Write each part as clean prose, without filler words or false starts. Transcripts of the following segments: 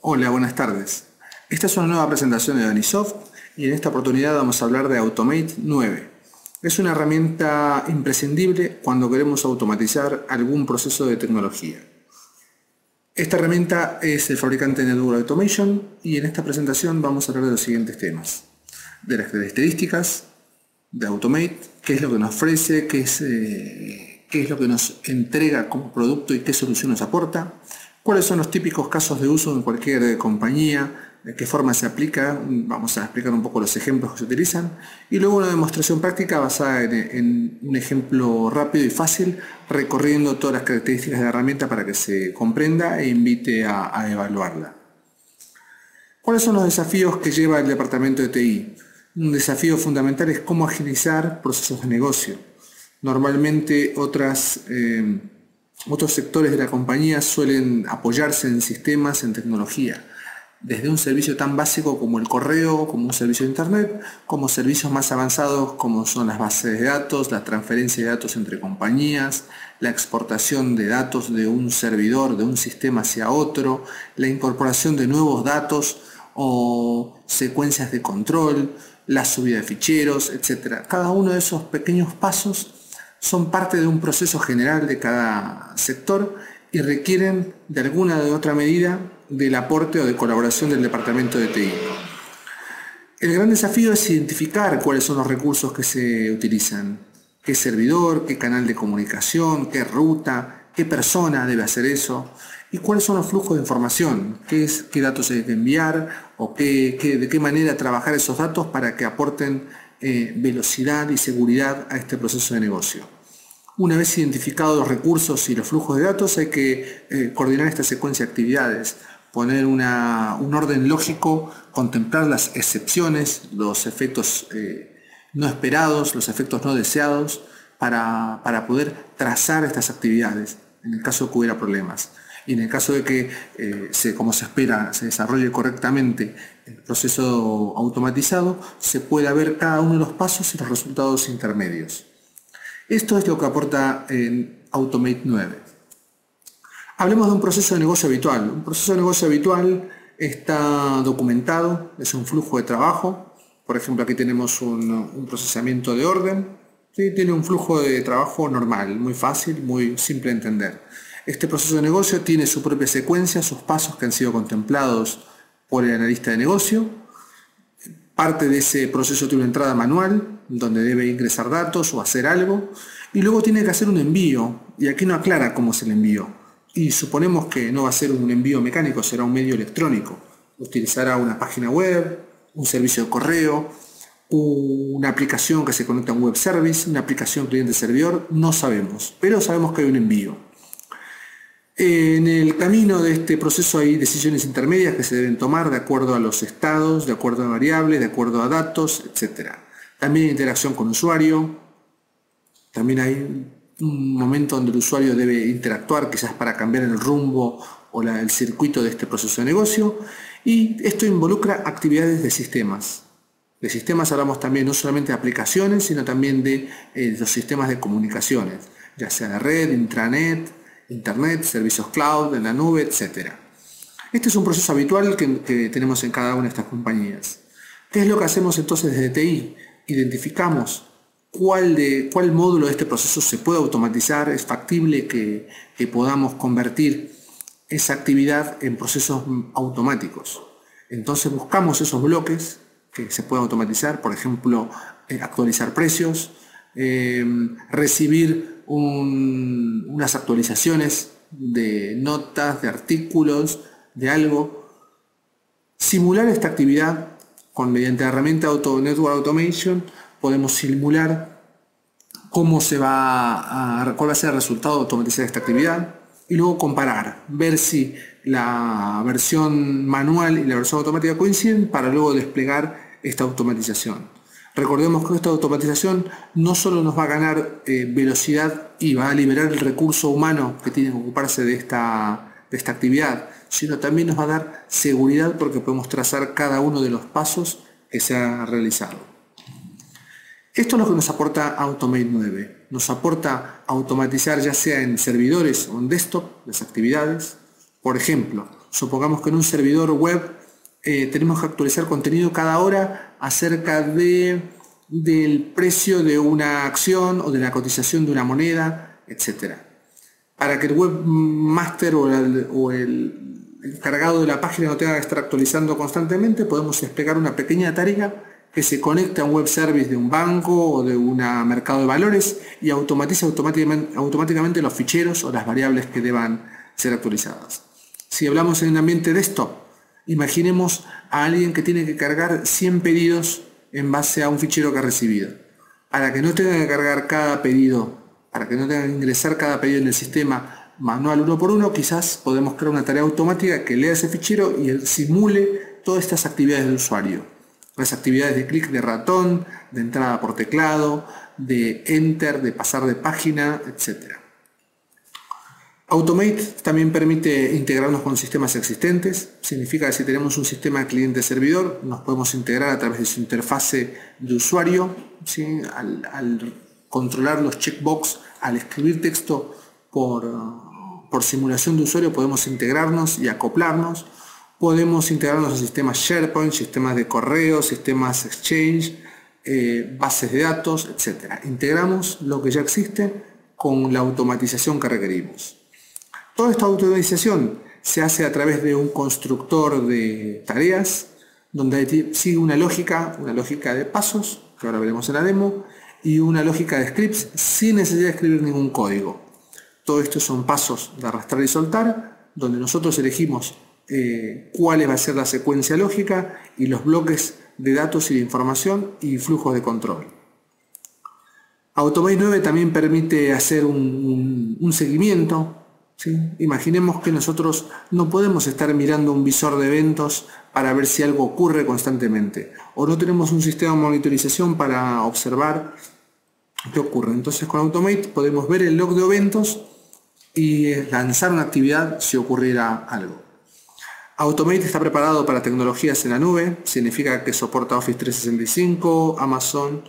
Hola, buenas tardes. Esta es una nueva presentación de Danisoft y en esta oportunidad vamos a hablar de Automate 9. Es una herramienta imprescindible cuando queremos automatizar algún proceso de tecnología. Esta herramienta es el fabricante Network Automation y en esta presentación vamos a hablar de los siguientes temas: de las características de Automate, qué es lo que nos ofrece, qué es lo que nos entrega como producto y qué solución nos aporta, cuáles son los típicos casos de uso en cualquier compañía, de qué forma se aplica. Vamos a explicar un poco los ejemplos que se utilizan y luego una demostración práctica basada en un ejemplo rápido y fácil, recorriendo todas las características de la herramienta para que se comprenda e invite a evaluarla. ¿Cuáles son los desafíos que lleva el departamento de TI? Un desafío fundamental es cómo agilizar procesos de negocio. Normalmente otros sectores de la compañía suelen apoyarse en sistemas, en tecnología, desde un servicio tan básico como el correo, como un servicio de internet, como servicios más avanzados como son las bases de datos, la transferencia de datos entre compañías, la exportación de datos de un servidor, de un sistema hacia otro, la incorporación de nuevos datos o secuencias de control, la subida de ficheros, etc. Cada uno de esos pequeños pasos son parte de un proceso general de cada sector y requieren de alguna de otra medida del aporte o de colaboración del departamento de TI. El gran desafío es identificar cuáles son los recursos que se utilizan, qué servidor, qué canal de comunicación, qué ruta, qué persona debe hacer eso y cuáles son los flujos de información, qué datos hay que enviar o de qué manera trabajar esos datos para que aporten velocidad y seguridad a este proceso de negocio. Una vez identificados los recursos y los flujos de datos, hay que coordinar esta secuencia de actividades, poner un orden lógico, contemplar las excepciones, los efectos no esperados, los efectos no deseados, para poder trazar estas actividades en el caso de que hubiera problemas. Y en el caso de que, como se espera, se desarrolle correctamente el proceso automatizado, se pueda ver cada uno de los pasos y los resultados intermedios. Esto es lo que aporta en Automate 9. Hablemos de un proceso de negocio habitual. Un proceso de negocio habitual está documentado, es un flujo de trabajo. Por ejemplo, aquí tenemos un procesamiento de orden. ¿Sí? Tiene un flujo de trabajo normal, muy fácil, muy simple de entender. Este proceso de negocio tiene su propia secuencia, sus pasos que han sido contemplados por el analista de negocio. Parte de ese proceso tiene una entrada manual, donde debe ingresar datos o hacer algo, y luego tiene que hacer un envío, y aquí no aclara cómo es el envío. Y suponemos que no va a ser un envío mecánico, será un medio electrónico. Utilizará una página web, un servicio de correo, una aplicación que se conecta a un web service, una aplicación cliente-servidor, no sabemos, pero sabemos que hay un envío. En el camino de este proceso hay decisiones intermedias que se deben tomar de acuerdo a los estados, de acuerdo a variables, de acuerdo a datos, etc. También hay interacción con usuario, también hay un momento donde el usuario debe interactuar quizás para cambiar el rumbo o el circuito de este proceso de negocio, y esto involucra actividades de sistemas. De sistemas hablamos también no solamente de aplicaciones, sino también de los sistemas de comunicaciones, ya sea de red, intranet, internet, servicios cloud, en la nube, etc. Este es un proceso habitual que tenemos en cada una de estas compañías. ¿Qué es lo que hacemos entonces desde TI? Identificamos cuál módulo de este proceso se puede automatizar, es factible que podamos convertir esa actividad en procesos automáticos. Entonces buscamos esos bloques que se pueden automatizar, por ejemplo, actualizar precios, recibir unas actualizaciones de notas, de artículos, de algo. Simular esta actividad mediante la herramienta Network Automation. Podemos simular cuál va a ser el resultado de automatizar esta actividad y luego comparar, ver si la versión manual y la versión automática coinciden para luego desplegar esta automatización. Recordemos que esta automatización no solo nos va a ganar velocidad y va a liberar el recurso humano que tiene que ocuparse de esta actividad, sino también nos va a dar seguridad porque podemos trazar cada uno de los pasos que se ha realizado. Esto es lo que nos aporta Automate 9. Nos aporta automatizar ya sea en servidores o en desktop las actividades. Por ejemplo, Supongamos que en un servidor web tenemos que actualizar contenido cada hora acerca del precio de una acción o de la cotización de una moneda, etc. Para que el webmaster o el encargado de la página no tenga que estar actualizando constantemente, podemos desplegar una pequeña tarea que se conecta a un web service de un banco o de un mercado de valores y automatiza automáticamente los ficheros o las variables que deban ser actualizadas. Si hablamos en un ambiente desktop, imaginemos a alguien que tiene que cargar 100 pedidos en base a un fichero que ha recibido. Para que no tenga que cargar cada pedido, para que no tenga que ingresar cada pedido en el sistema manual uno por uno, quizás podemos crear una tarea automática que lea ese fichero y simule todas estas actividades del usuario. Las actividades de clic de ratón, de entrada por teclado, de enter, de pasar de página, etc. Automate también permite integrarnos con sistemas existentes. Significa que si tenemos un sistema cliente-servidor, nos podemos integrar a través de su interfase de usuario, ¿sí? Al controlar los checkbox, al escribir texto por simulación de usuario, podemos integrarnos y acoplarnos. Podemos integrarnos a sistemas SharePoint, sistemas de correo, sistemas Exchange, bases de datos, etc. Integramos lo que ya existe con la automatización que requerimos. Toda esta automatización se hace a través de un constructor de tareas, donde sigue una lógica de pasos, que ahora veremos en la demo, y una lógica de scripts sin necesidad de escribir ningún código. Todo esto son pasos de arrastrar y soltar, donde nosotros elegimos cuál va a ser la secuencia lógica y los bloques de datos y de información y flujos de control. Automate 9 también permite hacer un seguimiento, ¿sí? Imaginemos que nosotros no podemos estar mirando un visor de eventos para ver si algo ocurre constantemente, o no tenemos un sistema de monitorización para observar qué ocurre. Entonces con Automate podemos ver el log de eventos y lanzar una actividad si ocurriera algo. Automate está preparado para tecnologías en la nube, significa que soporta Office 365, Amazon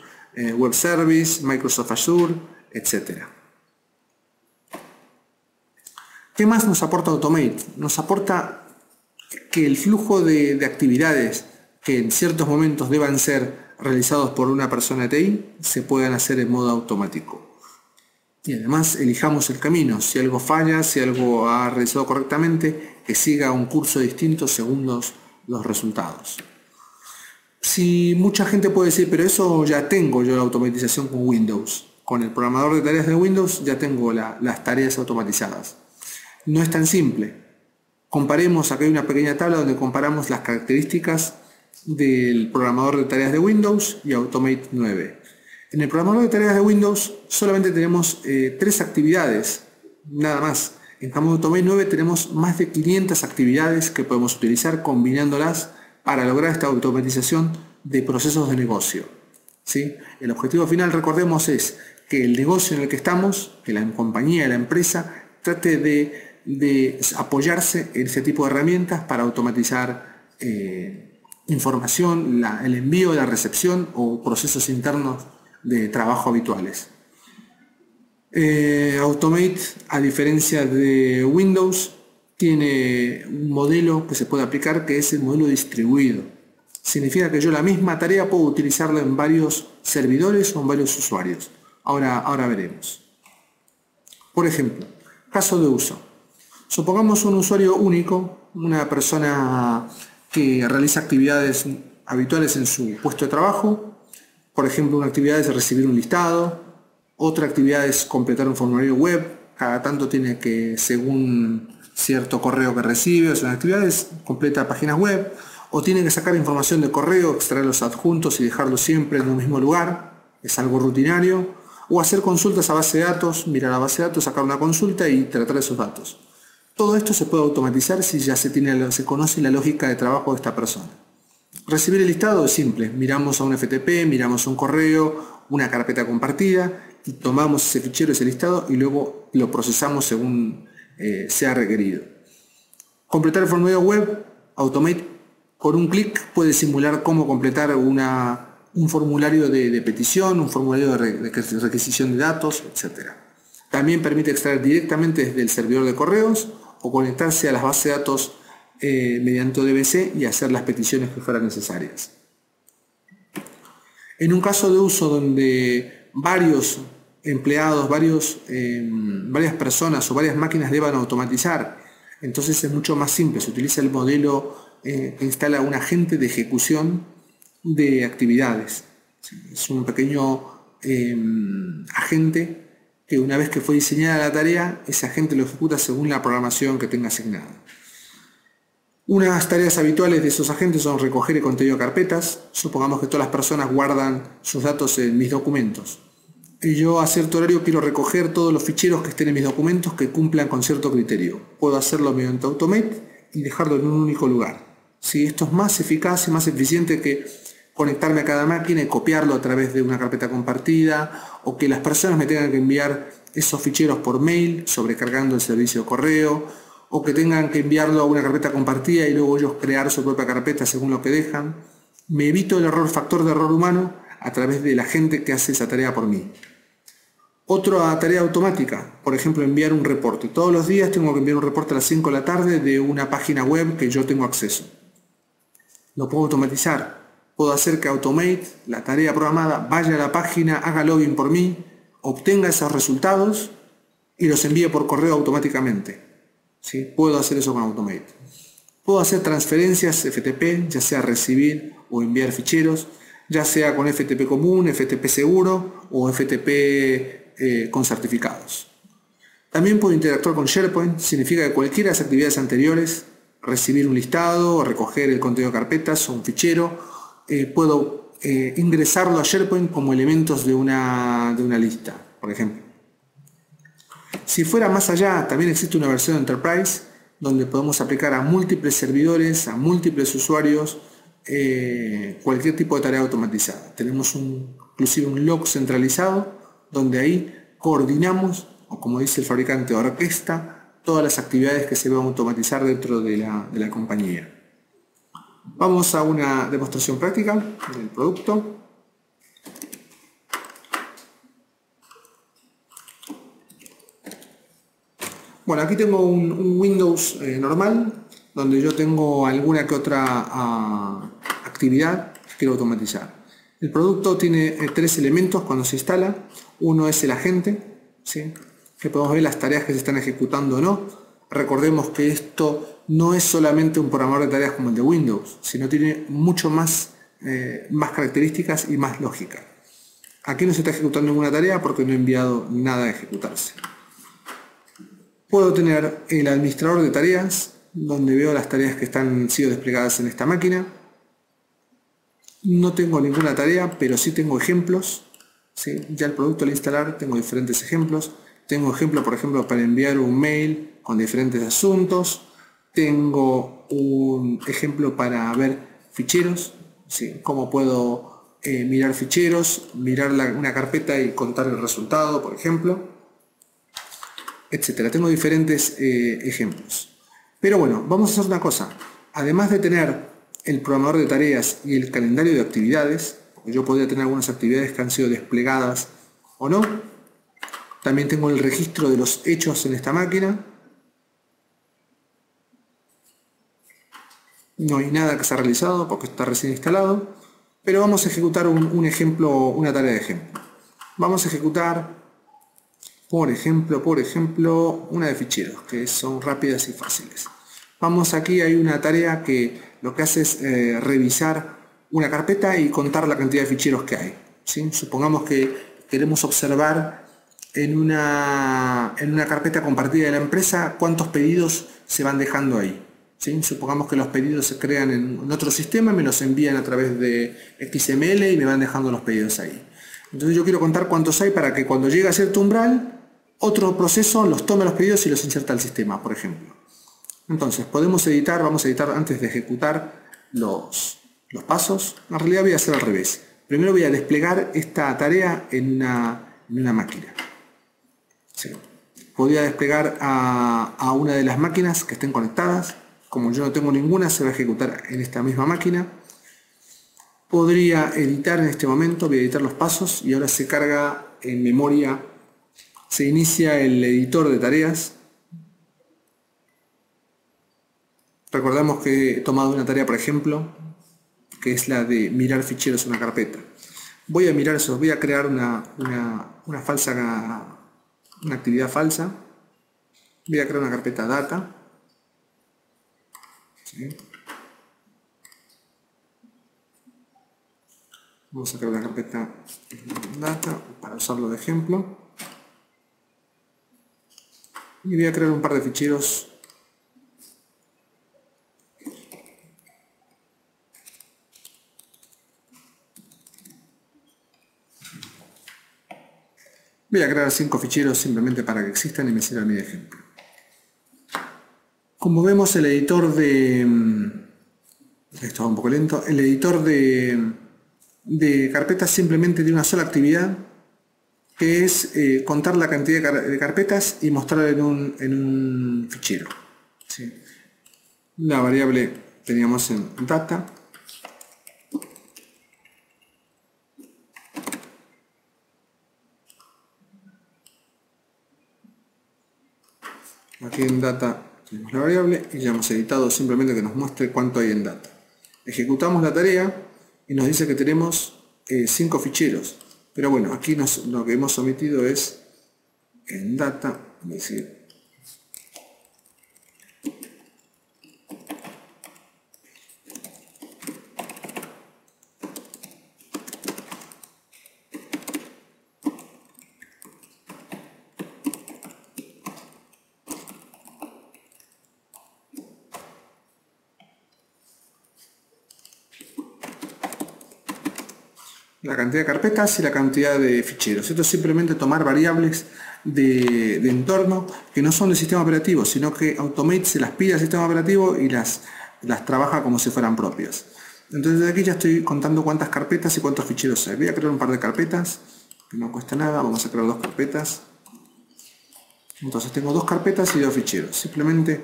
Web Service, Microsoft Azure, etc. ¿Qué más nos aporta Automate? Nos aporta que el flujo de actividades que en ciertos momentos deban ser realizados por una persona de TI se puedan hacer en modo automático. Y además elijamos el camino, si algo falla, si algo ha realizado correctamente, que siga un curso distinto según los resultados. Si mucha gente puede decir, pero eso ya tengo yo la automatización con Windows. Con el programador de tareas de Windows ya tengo las tareas automatizadas. No es tan simple. Comparemos, acá hay una pequeña tabla donde comparamos las características del programador de tareas de Windows y Automate 9. En el programador de tareas de Windows solamente tenemos 3 actividades, nada más. En cambio, Automate 9 tenemos más de 500 actividades que podemos utilizar combinándolas para lograr esta automatización de procesos de negocio, ¿sí? El objetivo final, recordemos, es que el negocio en el que estamos, que la compañía, la empresa, trate de apoyarse en este tipo de herramientas para automatizar información, el envío, la recepción o procesos internos de trabajo habituales. Automate, a diferencia de Windows, tiene un modelo que se puede aplicar que es el modelo distribuido. Significa que yo la misma tarea puedo utilizarla en varios servidores o en varios usuarios. Ahora veremos. Por ejemplo, caso de uso. Supongamos un usuario único, una persona que realiza actividades habituales en su puesto de trabajo. Por ejemplo, una actividad es recibir un listado, otra actividad es completar un formulario web, cada tanto tiene que, según cierto correo que recibe, o sea, actividades, completa páginas web, o tiene que sacar información de correo, extraer los adjuntos y dejarlos siempre en un mismo lugar, es algo rutinario, o hacer consultas a base de datos, mirar a base de datos, sacar una consulta y tratar esos datos. Todo esto se puede automatizar si ya se conoce la lógica de trabajo de esta persona. Recibir el listado es simple, miramos a un FTP, miramos a un correo, una carpeta compartida y tomamos ese fichero, ese listado y luego lo procesamos según sea requerido. Completar el formulario web, Automate con un clic puede simular cómo completar un formulario de petición, un formulario de requisición de datos, etc. También permite extraer directamente desde el servidor de correos o conectarse a las bases de datos mediante ODBC y hacer las peticiones que fueran necesarias. En un caso de uso donde varios empleados, varias personas o varias máquinas deban automatizar, entonces es mucho más simple. Se utiliza el modelo que instala un agente de ejecución de actividades. Es un pequeño agente que una vez que fue diseñada la tarea, ese agente lo ejecuta según la programación que tenga asignada. Unas tareas habituales de esos agentes son recoger el contenido de carpetas. Supongamos que todas las personas guardan sus datos en mis documentos. Y yo a cierto horario quiero recoger todos los ficheros que estén en mis documentos que cumplan con cierto criterio. Puedo hacerlo mediante Automate y dejarlo en un único lugar. ¿Sí? Esto es más eficaz y más eficiente que conectarme a cada máquina y copiarlo a través de una carpeta compartida, o que las personas me tengan que enviar esos ficheros por mail sobrecargando el servicio de correo, o que tengan que enviarlo a una carpeta compartida y luego ellos crear su propia carpeta según lo que dejan. Me evito el factor de error humano a través de la gente que hace esa tarea por mí. Otra tarea automática, por ejemplo, enviar un reporte. Todos los días tengo que enviar un reporte a las 5 de la tarde de una página web que yo tengo acceso. Lo puedo automatizar. Puedo hacer que Automate, la tarea programada, vaya a la página, haga login por mí, obtenga esos resultados y los envíe por correo automáticamente. ¿Sí? Puedo hacer eso con Automate. Puedo hacer transferencias FTP, ya sea recibir o enviar ficheros, ya sea con FTP común, FTP seguro o FTP con certificados. También puedo interactuar con SharePoint. Significa que cualquiera de las actividades anteriores, recibir un listado o recoger el contenido de carpetas o un fichero, puedo ingresarlo a SharePoint como elementos de una lista, por ejemplo. Si fuera más allá, también existe una versión Enterprise donde podemos aplicar a múltiples servidores, a múltiples usuarios, cualquier tipo de tarea automatizada. Tenemos inclusive un log centralizado donde ahí coordinamos, o como dice el fabricante, orquesta todas las actividades que se van a automatizar dentro de la compañía. Vamos a una demostración práctica del producto. Bueno, aquí tengo un Windows normal, donde yo tengo alguna que otra actividad que quiero automatizar. El producto tiene tres elementos cuando se instala. Uno es el agente, ¿sí? Que podemos ver las tareas que se están ejecutando o no. Recordemos que esto no es solamente un programador de tareas como el de Windows, sino tiene mucho más características y más lógica. Aquí no se está ejecutando ninguna tarea porque no he enviado nada a ejecutarse. Puedo tener el administrador de tareas, donde veo las tareas que han sido desplegadas en esta máquina. No tengo ninguna tarea, pero sí tengo ejemplos. ¿Sí? Ya el producto al instalar tengo diferentes ejemplos. Tengo ejemplo, por ejemplo, para enviar un mail con diferentes asuntos. Tengo un ejemplo para ver ficheros. ¿Sí? Cómo puedo mirar ficheros, mirar una carpeta y contar el resultado, por ejemplo, etcétera. Tengo diferentes ejemplos. Pero bueno, vamos a hacer una cosa. Además de tener el programador de tareas y el calendario de actividades, porque yo podría tener algunas actividades que han sido desplegadas o no, también tengo el registro de los hechos en esta máquina. No hay nada que se ha realizado porque está recién instalado, pero vamos a ejecutar un ejemplo, una tarea de ejemplo. Vamos a ejecutar, por ejemplo, una de ficheros, que son rápidas y fáciles. Vamos, aquí hay una tarea que lo que hace es revisar una carpeta y contar la cantidad de ficheros que hay. ¿Sí? Supongamos que queremos observar en una carpeta compartida de la empresa cuántos pedidos se van dejando ahí. ¿Sí? Supongamos que los pedidos se crean en otro sistema, me los envían a través de XML y me van dejando los pedidos ahí. Entonces yo quiero contar cuántos hay para que cuando llegue a cierto umbral, otro proceso los tome los pedidos y los inserta al sistema, por ejemplo. Entonces podemos editar, vamos a editar antes de ejecutar los pasos. En realidad voy a hacer al revés. Primero voy a desplegar esta tarea en una máquina. Sí. Podría desplegar a una de las máquinas que estén conectadas. Como yo no tengo ninguna, se va a ejecutar en esta misma máquina. Podría editar en este momento, voy a editar los pasos y ahora se carga en memoria, se inicia el editor de tareas. Recordamos que he tomado una tarea, por ejemplo, que es la de mirar ficheros en una carpeta. Voy a mirar eso, voy a crear una actividad falsa. Voy a crear una carpeta data. ¿Sí? Vamos a crear una carpeta data para usarlo de ejemplo. Y voy a crear un par de ficheros. Voy a crear 5 ficheros simplemente para que existan y me sirva mi ejemplo. Como vemos, el editor de... Esto va un poco lento. El editor de carpetas simplemente tiene una sola actividad, que es contar la cantidad de carpetas y mostrar en un fichero. ¿Sí? La variable teníamos en data. Aquí en data tenemos la variable y ya hemos editado simplemente que nos muestre cuánto hay en data. Ejecutamos la tarea y nos dice que tenemos 5 ficheros. Pero bueno, aquí lo que hemos omitido es en data, es decir, la cantidad de carpetas y la cantidad de ficheros. Esto es simplemente tomar variables de entorno que no son del sistema operativo, sino que Automate se las pide al sistema operativo y las trabaja como si fueran propias. Entonces de aquí ya estoy contando cuántas carpetas y cuántos ficheros hay. Voy a crear un par de carpetas, que no cuesta nada. Vamos a crear 2 carpetas. Entonces tengo 2 carpetas y 2 ficheros. Simplemente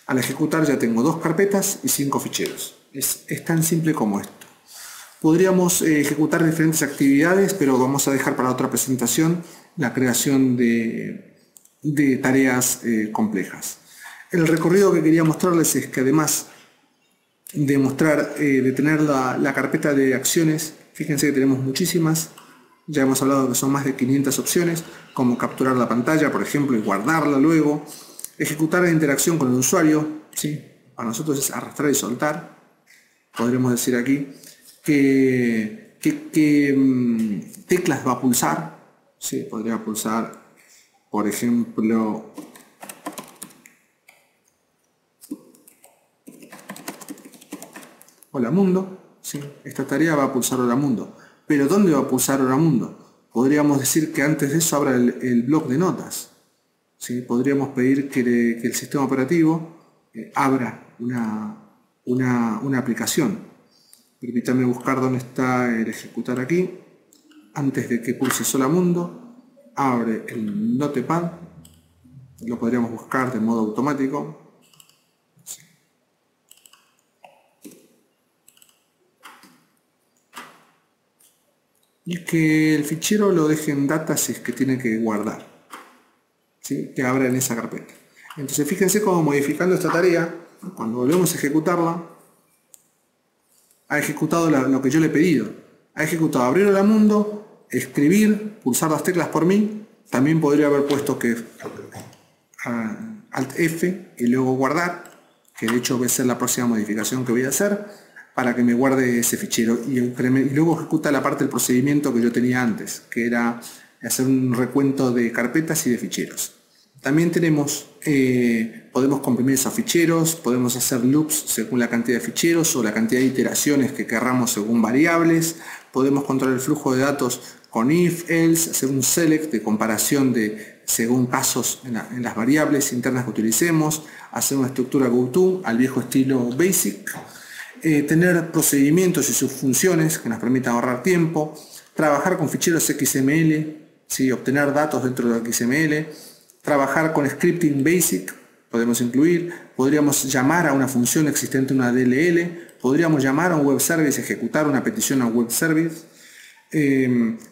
al ejecutar ya tengo 2 carpetas y 5 ficheros. Es tan simple como esto. Podríamos ejecutar diferentes actividades, pero vamos a dejar para otra presentación la creación de tareas complejas. El recorrido que quería mostrarles es que además de mostrar, de tener la carpeta de acciones, fíjense que tenemos muchísimas. Ya hemos hablado que son más de 500 opciones, como capturar la pantalla, por ejemplo, y guardarla luego. Ejecutar la interacción con el usuario, ¿sí? Para nosotros es arrastrar y soltar. Podremos decir aquí qué teclas va a pulsar. ¿Sí? Podría pulsar, por ejemplo, Hola Mundo. ¿Sí? Esta tarea va a pulsar Hola Mundo. Pero ¿dónde va a pulsar Hola Mundo? Podríamos decir que antes de eso abra el bloc de notas. ¿Sí? Podríamos pedir que el sistema operativo abra una aplicación. Permítanme buscar dónde está el ejecutar aquí. Antes de que pulse Hola Mundo, abre el Notepad. Lo podríamos buscar de modo automático. Sí. Y que el fichero lo deje en data si es que tiene que guardar. ¿Sí? Que abra en esa carpeta. Entonces fíjense cómo modificando esta tarea, cuando volvemos a ejecutarla, ha ejecutado lo que yo le he pedido. Ha ejecutado abrir Hola Mundo, escribir, pulsar las teclas por mí. También podría haber puesto que Alt F y luego guardar, que de hecho va a ser la próxima modificación que voy a hacer, para que me guarde ese fichero. Y luego ejecuta la parte del procedimiento que yo tenía antes, que era hacer un recuento de carpetas y de ficheros. También podemos comprimir esos ficheros, podemos hacer loops según la cantidad de ficheros o la cantidad de iteraciones que querramos según variables. Podemos controlar el flujo de datos con if, else, hacer un select de comparación según casos en las variables internas que utilicemos, hacer una estructura goto al viejo estilo basic, tener procedimientos y sus funciones que nos permitan ahorrar tiempo, trabajar con ficheros XML, ¿sí? Obtener datos dentro de XML, trabajar con scripting basic, podemos incluir, podríamos llamar a una función existente una DLL, podríamos llamar a un web service, ejecutar una petición a un web service.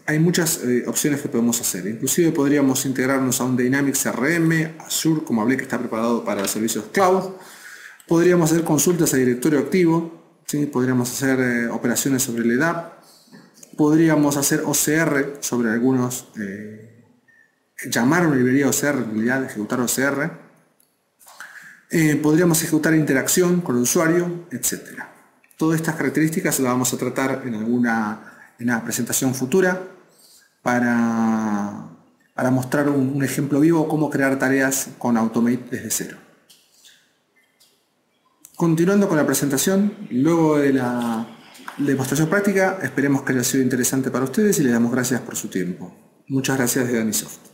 Hay muchas opciones que podemos hacer, inclusive podríamos integrarnos a un Dynamics CRM, Azure, como hablé, que está preparado para servicios cloud. Podríamos hacer consultas a directorio activo, ¿sí? Podríamos hacer operaciones sobre el EDAP, podríamos hacer OCR sobre algunos, llamar a una librería OCR, en realidad ejecutar OCR, podríamos ejecutar interacción con el usuario, etc. Todas estas características las vamos a tratar en una presentación futura para mostrar un ejemplo vivo cómo crear tareas con Automate desde cero. Continuando con la presentación, luego de la demostración práctica, esperemos que haya sido interesante para ustedes y les damos gracias por su tiempo. Muchas gracias de Danisoft.